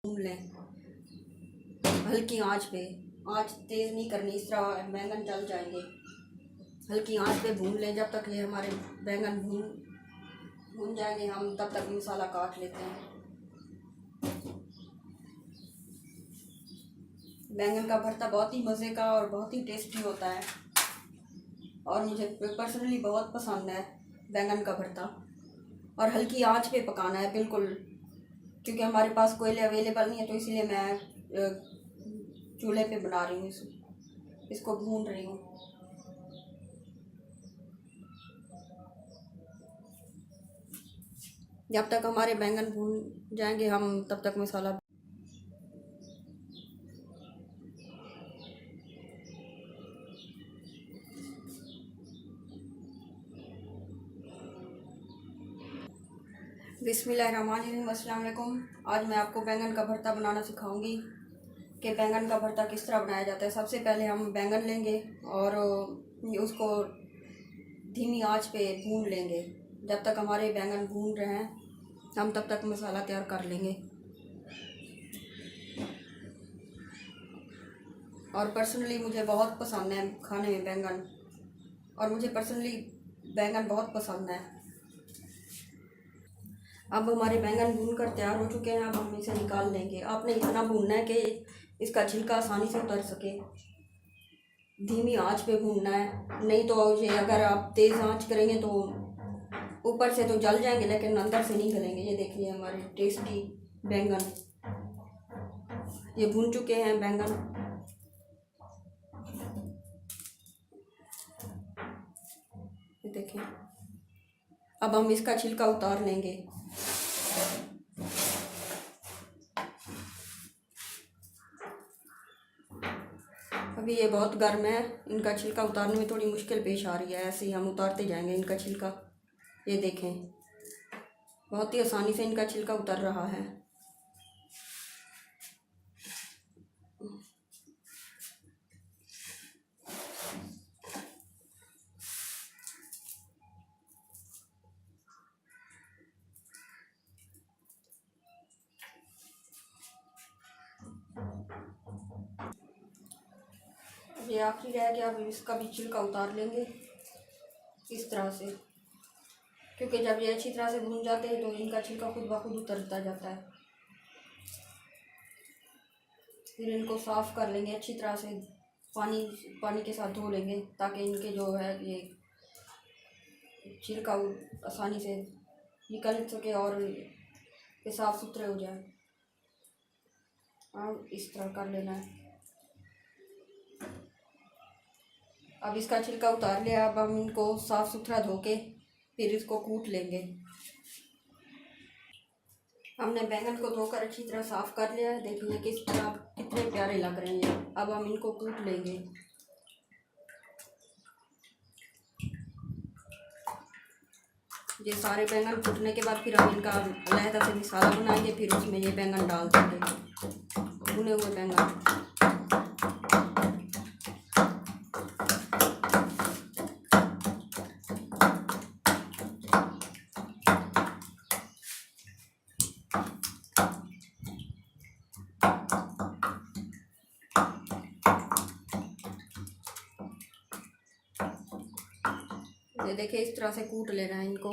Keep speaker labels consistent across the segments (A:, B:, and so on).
A: भून लें हल्की आंच पे। आंच तेज़ नहीं करनी, इस तरह बैंगन जल जाएंगे। हल्की आंच पे भून लें जब तक ये हमारे बैंगन भून जाएंगे। हम तब तक मसाला काट लेते हैं। बैंगन का भरता बहुत ही मज़े का और बहुत ही टेस्टी होता है और मुझे पर्सनली बहुत पसंद है बैंगन का भरता। और हल्की आंच पे पकाना है बिल्कुल, क्योंकि हमारे पास कोयले अवेलेबल नहीं है, तो इसलिए मैं चूल्हे पे बना रही हूँ। इसको भून रही हूँ। जब तक हमारे बैंगन भून जाएंगे हम तब तक मसाला। बिस्मिल्लाहिर्रहमानिर्रहीम, अस्सलाम वालेकुम। आज मैं आपको बैंगन का भरता बनाना सिखाऊंगी कि बैंगन का भरता किस तरह बनाया जाता है। सबसे पहले हम बैंगन लेंगे और उसको धीमी आंच पे भून लेंगे। जब तक हमारे बैंगन भून रहे हैं हम तब तक मसाला तैयार कर लेंगे। और पर्सनली मुझे बहुत पसंद है खाने में बैंगन, और मुझे पर्सनली बैंगन बहुत पसंद है। अब हमारे बैंगन भून कर तैयार हो चुके हैं। अब हम इसे निकाल लेंगे। आपने इतना भूनना है कि इसका छिलका आसानी से उतर सके। धीमी आंच पे भूनना है, नहीं तो ये अगर आप तेज़ आंच करेंगे तो ऊपर से तो जल जाएंगे लेकिन अंदर से नहीं गलेंगे। ये देखिए हमारे टेस्टी बैंगन ये भून चुके हैं बैंगन। ये देखिए, अब हम इसका छिलका उतार लेंगे। अभी ये बहुत गर्म है, इनका छिलका उतारने में थोड़ी मुश्किल पेश आ रही है। ऐसे ही हम उतारते जाएंगे इनका छिलका। ये देखें, बहुत ही आसानी से इनका छिलका उतर रहा है। अब ये आखिरी रह गया। अब इसका भी छिलका उतार लेंगे इस तरह से, क्योंकि जब ये अच्छी तरह से भून जाते हैं तो इनका छिलका खुद ब खुद उतरता जाता है। फिर इनको साफ़ कर लेंगे अच्छी तरह से, पानी के साथ धो लेंगे ताकि इनके जो है ये छिलका आसानी से निकल सके और ये साफ़ सुथरे हो जाए। अब इस तरह कर लेना है। अब इसका छिलका उतार लिया। अब हम इनको साफ़ सुथरा धो के फिर इसको कूट लेंगे। हमने बैंगन को धोकर अच्छी तरह साफ़ कर लिया है। देखिए किस तरह कितने प्यारे लग रहे हैं। अब हम इनको कूट लेंगे। ये सारे बैंगन कूटने के बाद फिर हम इनका अलहदा से मसाला बनाएंगे। फिर उसमें ये बैंगन डाल देंगे, भुने हुए बैंगन। ये देखिए इस तरह से कूट लेना है इनको।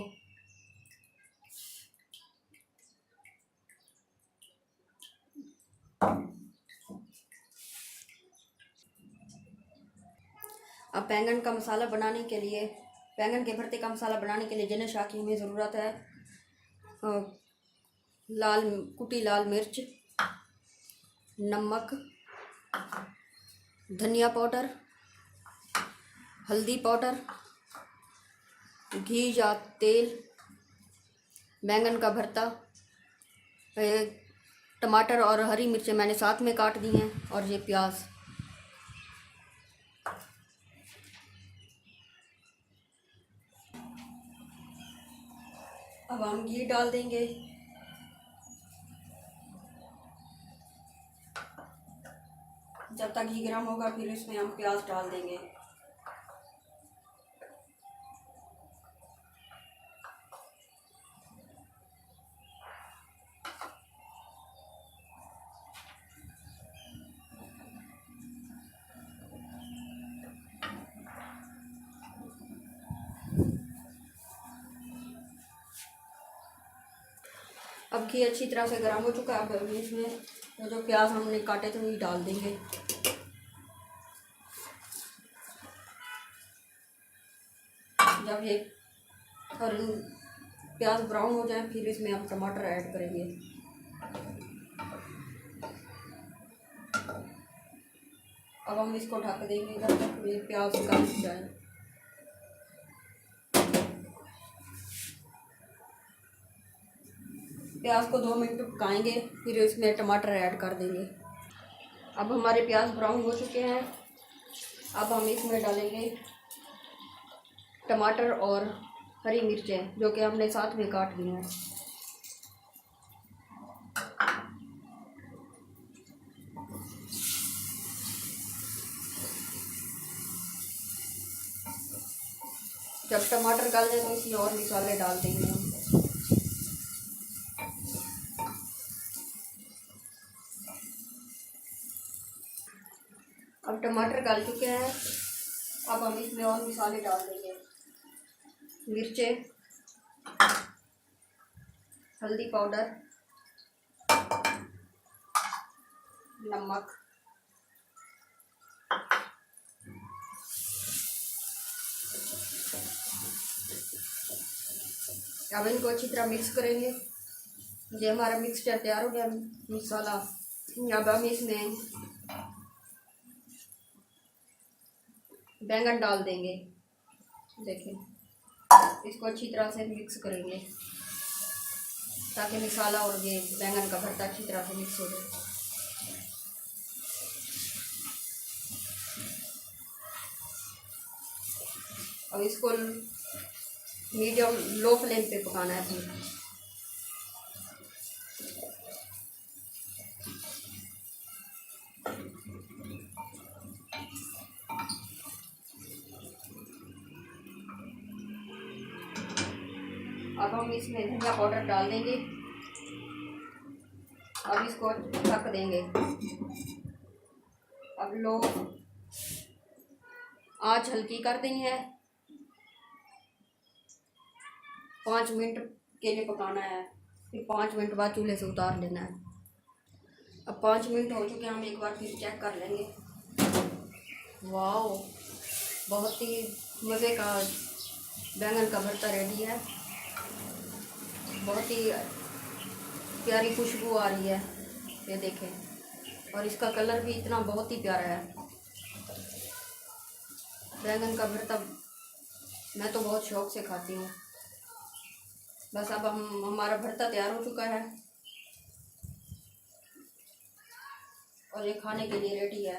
A: अब बैंगन का मसाला बनाने के लिए, बैंगन के भरते का मसाला बनाने के लिए जिन अशाया की हमें ज़रूरत है, कुटी लाल मिर्च, नमक, धनिया पाउडर, हल्दी पाउडर, घी या तेल, बैंगन का भरता, टमाटर और हरी मिर्चें मैंने साथ में काट दी हैं, और ये प्याज। अब हम घी डाल देंगे। जब तक घी गर्म होगा फिर इसमें हम प्याज डाल देंगे। अब घी अच्छी तरह से गर्म हो चुका है। अब इसमें जो प्याज हमने काटे थे वही डाल देंगे। जब ये और प्याज ब्राउन हो जाए फिर इसमें हम टमाटर ऐड करेंगे। अब हम इसको ढक देंगे जब तक ये प्याज गल जाए। प्याज को 2 मिनट पकाएंगे, फिर इसमें टमाटर ऐड कर देंगे। अब हमारे प्याज ब्राउन हो चुके हैं। अब हम इसमें डालेंगे टमाटर और हरी मिर्चें जो कि हमने साथ में काट ली हैं। जब टमाटर गल जाए तो इसमें और मसाले डाल देंगे हम। अब टमाटर गल चुके हैं। अब हम इसमें और मसाले डाल देंगे। मिर्चें, हल्दी पाउडर, नमक, अब इनको अच्छी तरह मिक्स करेंगे। ये हमारा मिक्सचर तैयार हो गया मसाला। अब हम इसमें बैंगन डाल देंगे। देखिए, इसको अच्छी तरह से मिक्स करेंगे ताकि मसाला और ये बैंगन का भरता अच्छी तरह से मिक्स हो जाए। अब इसको मीडियम लो फ्लेम पे पकाना है फिर। अब हम इसमें धनिया पाउडर डाल देंगे। अब इसको ढक देंगे। अब लो आंच हल्की कर देनी है। 5 मिनट के लिए पकाना है, फिर 5 मिनट बाद चूल्हे से उतार लेना है। अब 5 मिनट हो चुके हैं, हम एक बार फिर चेक कर लेंगे। वाओ, बहुत ही मज़े का बैंगन का भरता रेडी है। बहुत ही प्यारी खुशबू आ रही है, ये देखें, और इसका कलर भी इतना बहुत ही प्यारा है। बैंगन का भरता मैं तो बहुत शौक़ से खाती हूँ। बस अब हमारा भरता तैयार हो चुका है और ये खाने के लिए रेडी है।